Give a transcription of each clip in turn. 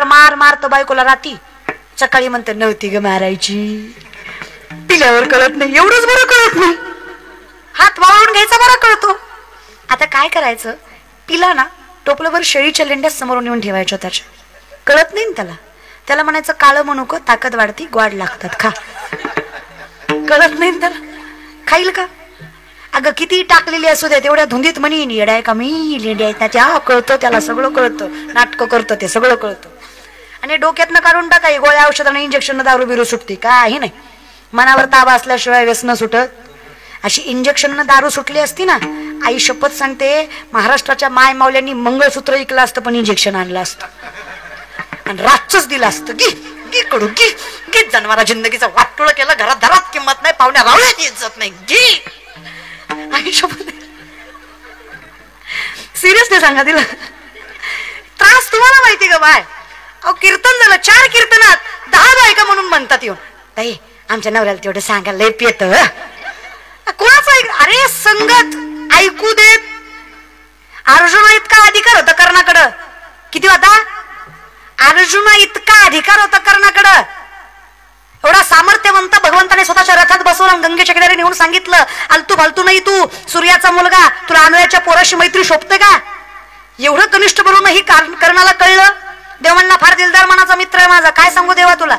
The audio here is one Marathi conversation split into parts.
मार मारतो बायकोला राती, सकाळी म्हणते नव्हती ग मारायची. पिल्यावर कळत नाही, एवढंच बरं कळत नाही. हात वाळवून घ्यायचा बरा कळतो. आता काय करायचं, पिला ना टोपलभर शेळीच्या लेंड्या समोरून येऊन ठेवायच्या त्याच्या. कळत नाही त्याला. त्याला म्हणायचं काळं म्हणू का, ताकद वाढती, गोड लागतात, खा. कळत नाही त्याला, खाईल का. अगं किती टाकलेली असू दे, तेवढ्या धुंदीत म्हणी येडा आहे का मी, लेंड्या आहेत त्याच्या. कळतं त्याला, सगळं कळतं. नाटकं करतं ते, सगळं कळतं. आणि डोक्यातनं काढून टाकाय, गोळ्या औषधानं इंजेक्शन दारू बिरू सुटते काही नाही. मनावर ताबा असल्याशिवाय व्यसन सुटत. अशी इंजेक्शन दारू सुटली असती ना, आई शपथ सांगते महाराष्ट्राच्या माय मावल्यांनी मंगळसूत्र ऐकलं असतं पण इंजेक्शन आणलं असतं आणि रातच दिलं असतं. गी कडू गी जन्माला जिंदगीचा वाटोळ केलं, घरात घरात किंमत नाही, पाहुण्या रावळ्यात इज्जत नाही. गी आई शपथ. सिरियसली सांगा, तिला त्रास तुम्हाला माहिती का बाय. अहो कीर्तन झालं, 4 कीर्तनात 10 बायका म्हणून म्हणतात येऊन, ताई आमच्या नवऱ्याला तेवढं सांगायला लय येत. कोणाचं ऐक. अरे संगत ऐकू देत. अर्जुना इतका अधिकार होता कर्णाकडं. किती होता? अर्जुना इतका अधिकार होता कर्णाकडं. एवढा सामर्थ्यवंत भगवंताने स्वतःच्या रथात बसवलं, गंगेच्या किनारी नेऊन सांगितलं, आलतू फालतू नाही तू, सूर्याचा मुलगा, तुला अनुयाच्या पोराशी मैत्री शोभते का. एवढं कनिष्ठ बनूनही कर्णाला कळलं. देव म्हणला फार दिलदार मनाचा मित्र आहे माझा, काय सांगू देवा तुला.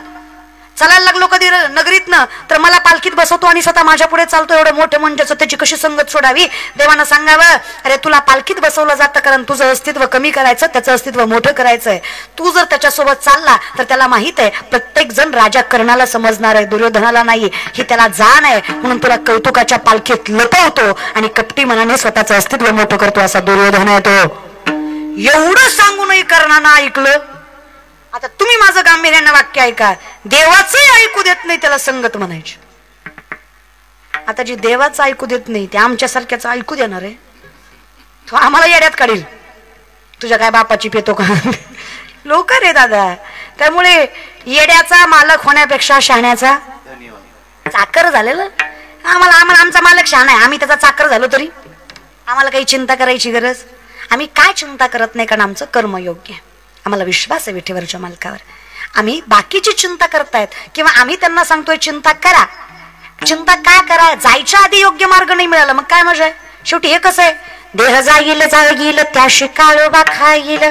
चालायला लागलो कधी नगरीतनं तर मला पालखीत बसवतो आणि स्वतः माझ्या पुढे चालतो. एवढं मोठं म्हणजे त्याची कशी संगत सोडावी. देवानं सांगावं, अरे तुला पालखीत बसवलं जातं कारण तुझं अस्तित्व कमी करायचं, त्याचं अस्तित्व मोठं करायचंय. तू जर त्याच्यासोबत चालला तर त्याला माहित आहे प्रत्येक जण राजा कर्णाला समजणार आहे, दुर्योधनाला नाही. ही त्याला जाण आहे, म्हणून तुला कौतुकाच्या पालखीत लपवतो आणि कपटी मनाने स्वतःचं अस्तित्व मोठं करतो, असा दुर्योधन आहे तो. एवढं सांगूनही कर्णानं ऐकलं. आता तुम्ही माझं गांभीर्यानं वाक्य ऐका. देवाचंही ऐकू देत नाही त्याला संगत म्हणायची. आता जी देवाचं ऐकू देत नाही ते आमच्यासारख्याच ऐकू देणार आहे. तो आम्हाला येड्यात काढील. तुझ्या काय बापाची पेतो का. लोक रे दादा. त्यामुळे येड्याचा मालक होण्यापेक्षा शहाण्याचा चाकर झालेला. आम्हाला आमचा मालक शहाणा आहे, आम्ही त्याचा चाकर झालो तरी आम्हाला काही चिंता करायची गरज. आम्ही काय चिंता करत नाही कारण आमचं कर्म योग्य आहे. आम्हाला विश्वास आहे विठेवरच्या मालकावर. आम्ही बाकीची चिंता करतायत किंवा आम्ही त्यांना सांगतोय चिंता करा. चिंता काय करा, जायच्या आधी योग्य मार्ग नाही मिळाला मग काय मजा आहे. शेवटी हे कसं आहे, देह जाईल जाईल त्याशी काळोबा खाईल,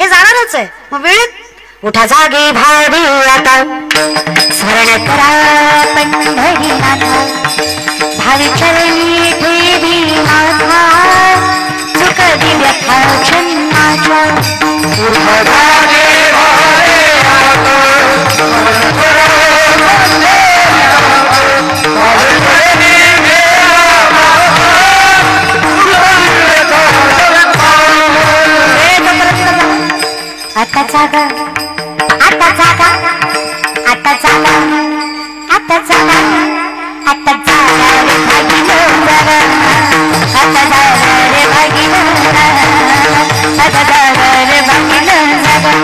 हे जाणारच आहे. मग वेळेत उठा जागे भावी आता स्मरण करा पंढरीनाथा, भावी चरणी ठेवी माथा, सुख दिव्य जन्माच्या. उठा जागे भावी आता जागा, आता जागा, आता जागा, आता जागा, आता जागा रे भागीनो जागा, आता जागा रे भागीनो जागा, आता जागा रे भागीनो जागा, आता जागा रे भागीनो जागा, आता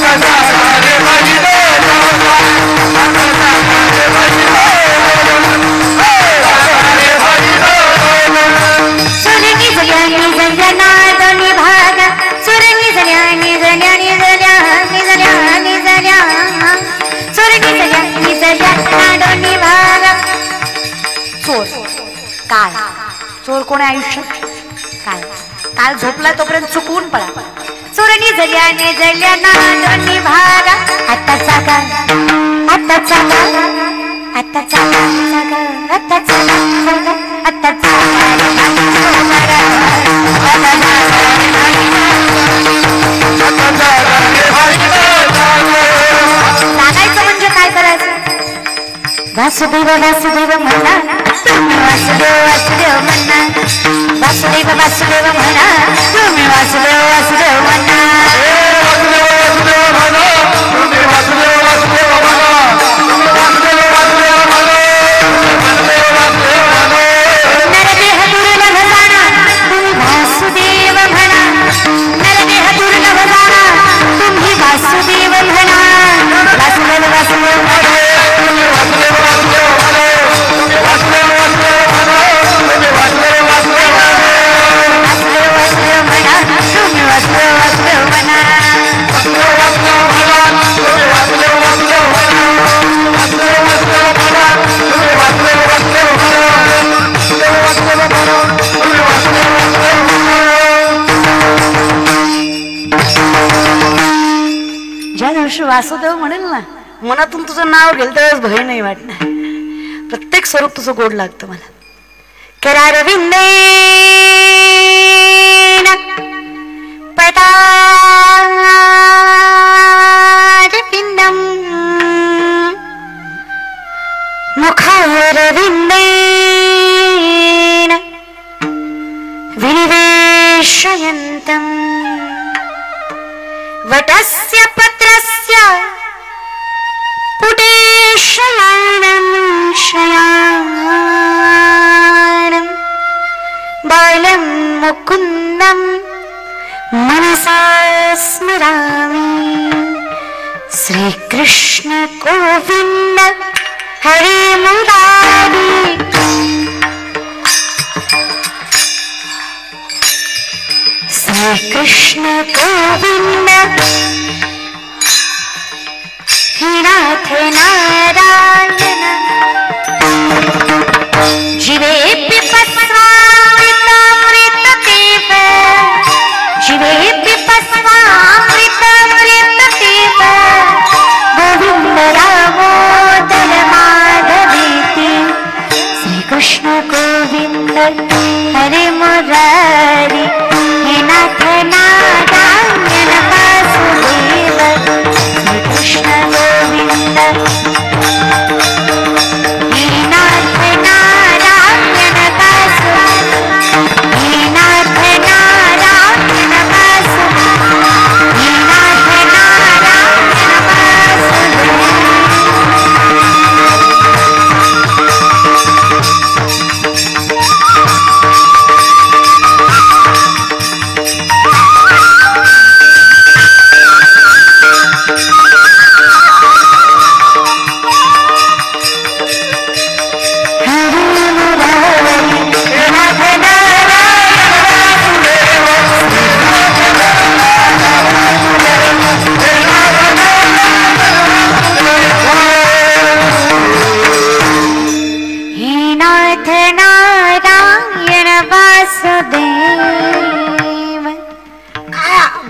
जागा रे भागीनो जागा. सुरगी जल्यानी जल्याना दोन्ही भागा, सुरगी जल्यानी जल्यानी जल्यानी जल्यानी जल्या, सुरगी जल्यानी जल्याना दोन्ही भागा. चोर काळ, चोर कोण आहे आयुष्यात. काळ, काळ झोपला तोपर्यंत चुकवून पळा. सुरगी जल्याने जल्याना दोन्ही भागा, आता जागा, आता जागा, आता जागा, जागा, आता जागा, जागा, आता जागा रे भागीनो जागा, आता जागा रे भागीनो जागा, आता जागा रे भागीनो जागा. लागायचं म्हणजे काय करायचं. वासुदेव वासुदेव म्हणा, तुम्ही वासुदेव वासुदेव म्हणा, वासुदेव वासुदेव म्हणा, तुम्ही वासुदेव वासुदेव म्हणा, वासुदेव वासुदेव म्हणा, तुम्ही वासुदेव वासुदेव म्हणा, वासुदेव वासुदेव म्हणा, वासुदेव वासुदेव म्हणा. नरदेह दुर्लभ जाणा, तुम्ही वासुदेव म्हणा, नरदेह दुर्लभ जाणा, तुम्ही वासुदेव म्हणा, वासुदेव वासुदेव म्हणा, वासुदेव वासुदेव म्हणा, वासुदेव वासुदेव म्हणा, वासुदेव वासुदेव म्हणा, वासुदेव वासुदेव म्हणा, तुम्ही वासुदेव वासुदेव म्हणा. एखाद्या दिवशी वासुदेव म्हणेल ना, मनातून तुझं नाव घेल त्यावेळेस भय नाही वाटणार. प्रत्येक स्वरूप तुझं गोड लागतं मला. करारविंदेन पदारविंदम मुखारविंदेन विनिवेशयन्तं वटस्य पत्रस्य पुटे शयानं शयानं बालं मुकुन्दं मनसा स्मरामि. श्रीकृष्ण गोविन्द हरे मुरारी. श्रीकृष्ण गोविन्द हे नाथ नारायण. जीवेऽपि पस्वामृतमृतदेव, जीवेऽपि पस्वामृतमृतदेव, गोविन्द दामोदर माधवेति. श्रीकृष्ण गोविन्द हरे मुरारी. हे नाथ नारायण वासुदेव. श्रीकृष्ण गोविन्द हे नाथ नारायण वासुदेव. हे नाथ नारायण वासुदेव. हे नाथ नारायण वासुदेव.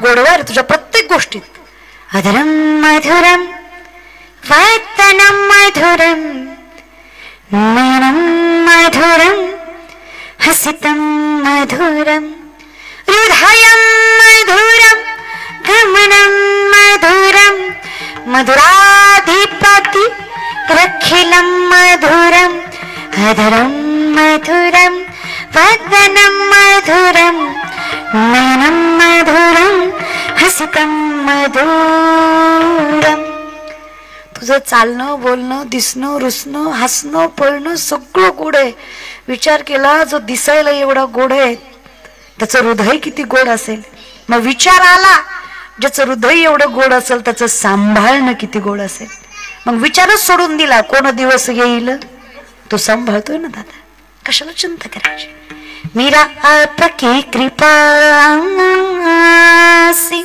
गोडवार तुझ्या प्रत्येक गोष्टीत. अधरम मधुरम वदनं मधुरम नयनं मधुरम हसितं मधुरम हृदयं मधुरम गमनं मधुरम मधुराधिपति रखिलं मधुरम. अधरं मधुरम वदनं मधुरम नयनं मधुरम हसितं मधुरम. तुझं चालणं बोलणं दिसणं रुसणं हसणं पळणं सगळं गोड आहे. विचार केला जो दिसायला एवढा गोड आहे त्याचं हृदय किती गोड असेल. मग विचार आला ज्याचं हृदय एवढं गोड असेल त्याचं सांभाळणं किती गोड असेल. मग विचारच सोडून दिला कोण दिवस येईल तो सांभाळतोय ना दादा. कशाला चिंता करायची. मेरा आपकी कृपा से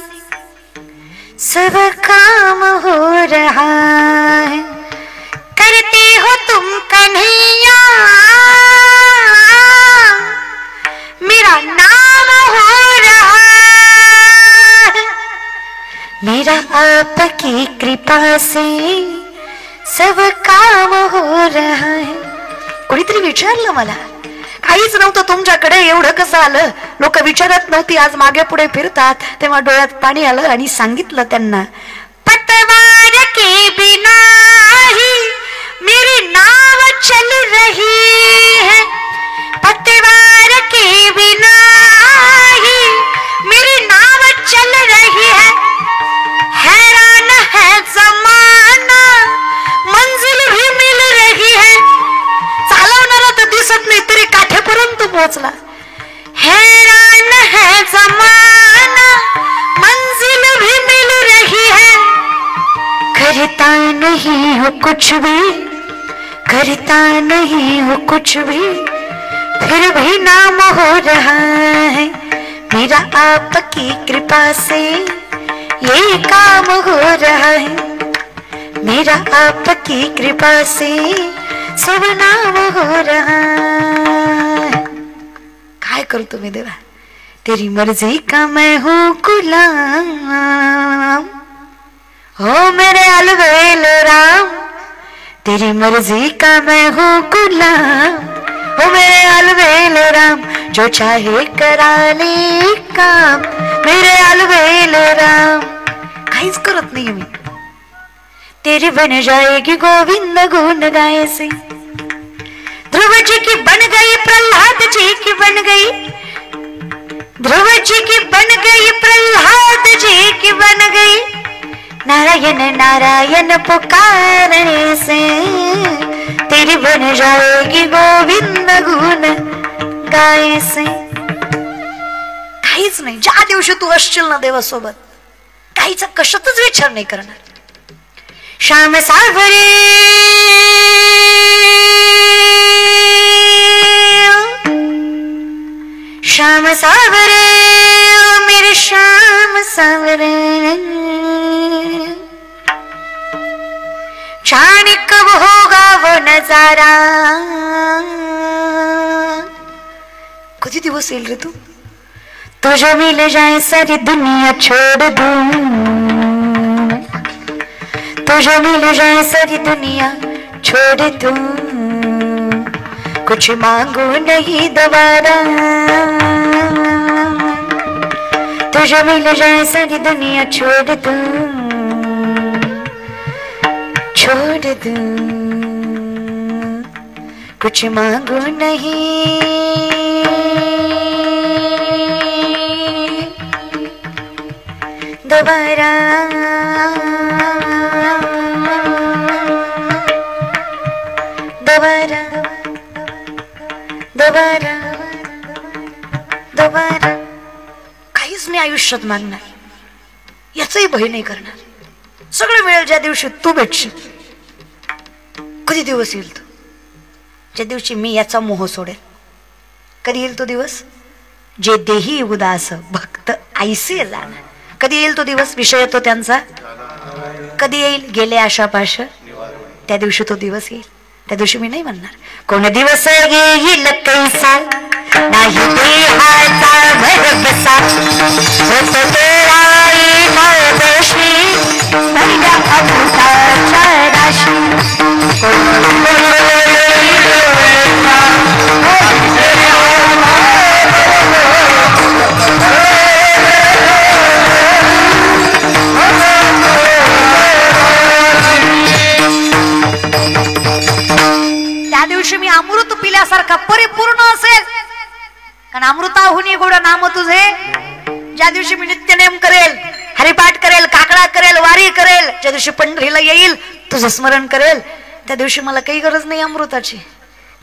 सब काम हो रहा है. करते हो तुम कन्हैया मेरा नाम हो रहा है. मेरा आपकी कृपा से सब काम हो रहा है. कोणीतरी विचारलं मला, काहीच नव्हतं तुमच्याकडे एवढं कसं आलं. लोक विचारत नव्हती, आज मागे पुढे फिरतात. तेव्हा डोळ्यात पाणी आलं आणि सांगितलं त्यांना, पतवार के बिना ही मेरी नाव चल रही है. पतवार के बिना ही मेरी नाव चल रही है. हैरान है जमाना मंजिल भी मिल रही है. चालवणारा तर दिसत नाही तरी काठेपर्यंत पोहोचला. हैरान है जमाना मंजिल भी मिल रही है. करता नहीं हो कुछ भी, करता नहीं हो कुछ भी, फिर भी नाम हो रहा है. मेरा आपकी कृपा से ये काम हो रहा है. मेरा आपकी कृपा से सब नाम हो रहा है. काय करतो मी देवा, तेरी मर्जी का मैं हूँ गुलाम. हो मेरे अलबेल राम, तेरी मर्जी का मैं हूँ गुलाम। हो मेरे अलबेल राम, जो चाहे करा ले काम। मेरे अलबेल राम, काहीच करत नाही मी। तेरी बन जाएगी गोविंद गुण गाए से। ध्रुव जी की बन गई, प्रहलाद जी की बन गई, ध्रुव जी की बन गई, प्रहलाद जी की बन गई। नारायण नारायण पुकारने से तेरी बन जाएगी गोविंद गुण गाए से। काहीच नाही, ज्या दिवशी तू असशील ना देवासोबत, काहीच कशातच विचार नाही करणार। श्याम सावरे श्याम सावरे, मेरे श्याम सावरे, जाने कब होगा वो नजारा। कधी दिवस येईल रे तू, तुझे मिल जाए सारी दुनिया छोड़ दूं, तुझे मिल जाए सारी दुनिया छोड़ दूं, कुछ मांगू नहीं दोबारा। तुझे मिल जाए सारी दुनिया छोड़ दूं, छोड़ दूं, कुछ मांगू नहीं दोबारा। दोबारा दोबारा दोबारा काहीच नाही आयुष्यात मागणार, याचही भय नाही करणार। सगळं मिळेल ज्या दिवशी तू भेटशील। कधी दिवस येईल तो, ज्या दिवशी मी याचा मोह सोडेल। कधी येईल तो दिवस, जे देही उदास भक्त ऐसे जाणार। कधी येईल तो दिवस, विषय येतो त्यांचा। कधी येईल, गेले आशापाश, त्या दिवशी तो दिवस येईल। त्या दिवशी मी नाही म्हणणार कोण दिवस येईल कैसा, नाही देहाचा भरवसा, होत तेरा एकादशी, पहिल्या अमृताच्या राशी। त्या दिवशी मी अमृत पिल्यासारखा परिपूर्ण असेल, कारण अमृताहून गोड नाम तुझे। ज्या दिवशी मी नित्यनेम करेल, हरिपाठ करेल, काकडा करेल, वारी करेल, ज्या दिवशी पंढरीला येईल, तुझं स्मरण करेल, त्या दिवशी मला काही गरज नाही अमृताची।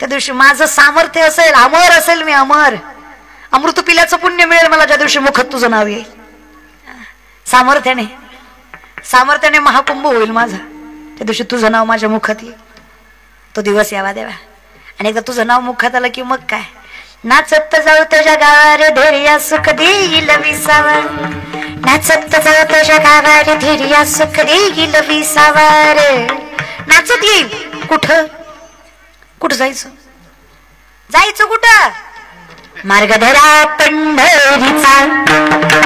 त्या दिवशी माझं सामर्थ्य असेल, अमर असेल, मी अमर। अमृत पिल्याचं पुण्य मिळेल मला ज्या दिवशी मुखात तुझं नाव येईल। सामर्थ्याने सामर्थ्याने महाकुंभ होईल माझा, त्या दिवशी तुझं नाव माझ्या मुखात येईल। तो दिवस यावा देवा। आणि एकदा तुझं नाव मुखात आलं की मग काय, नाचत जाऊ तुझ्या गावार धैर्या सुख देईल विसावर, नाचत जाऊ तुझ्या गावार धैर्या सुख देईल विसावर। नाचत येईल, कुठं कुठं जायचं, जायचं कुठं, मार्ग धरा पंढरीचा,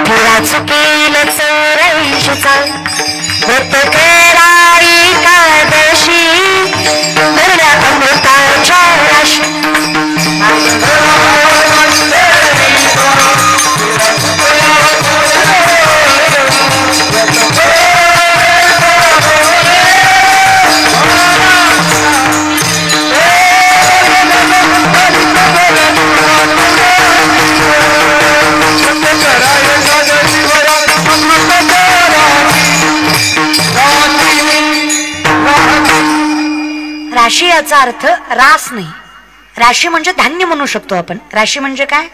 थोडा चुकेल चोरैशीचा, व्रत करा एकादशी, भरल्या अमृताच्या राशी। राशी याचा अर्थ रास नाही, राशी म्हणजे धान्य म्हणू शकतो आपण। राशी म्हणजे काय,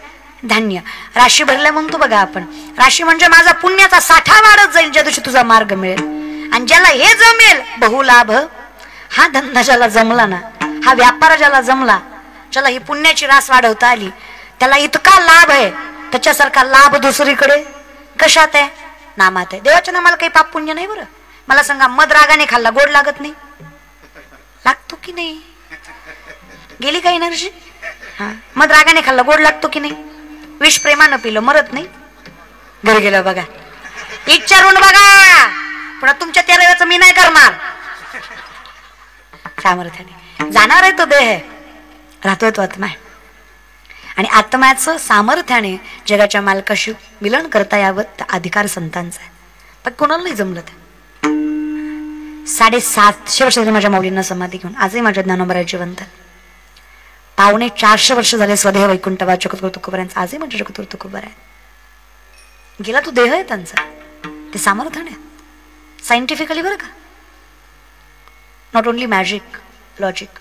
धान्य। राशी भरल्या म्हणतो बघा आपण, राशी म्हणजे माझा पुण्याचा साठा वाढत जाईल ज्या दिवशी तुझा मार्ग मिळेल। आणि ज्याला हे जमेल बहुलाभ, हा धंदा ज्याला जमला ना, हा व्यापार ज्याला जमला, ज्याला ही पुण्याची रास वाढवता आली, त्याला इतका लाभ आहे, त्याच्यासारखा लाभ दुसरीकडे कशात आहे, नामात आहे। देवाच्या नामाला काही पाप पुण्य नाही बरं। मला सांगा, मद रागाने खाल्ला गोड लागत नाही, लागतो की नाही, गेली काही एनर्जी। हा, मद रागाने खाल्ला गोड लागतो की नाही, विष प्रेमानं पिलं मरत नाही, घरी गेलं बघा, विचारून बघा। पुन्हा तुमच्या 13 सामर्थ्याने. जाणार आहे तो देह आहे, राहतोय तो आत्मा आहे. आणि आत्म्याचं सामर्थ्याने जगाच्या मालकाशी मिलन करता यावं त्या अधिकार संतांचा आहे. पण कोणाला नाही जमलं ते. 750 वर्ष झाले माझ्या माऊलींना समाधी घेऊन, आजही माझ्या ज्ञानोबराय जिवंत. 450 वर्ष झाले स्वदेह वैकुंठवा जगद्गुरु तुकोबारायांचा, आजही माझ्या जगद्गुरु तुकोबाराय. गेला तो देह आहे त्यांचा, ते सामर्थ्याने सायंटिफिकली बरं का, नॉट ओनली मॅजिक लॉजिक.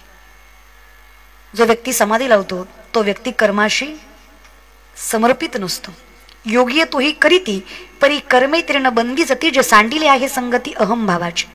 जो व्यक्ती समाधी लावतो तो व्यक्ती कर्माशी समर्पित नसतो. योगी तोही करीती परी कर्मे तीर्ण बंदी जती, जे सांडिले आहे संगती अहम भावाची.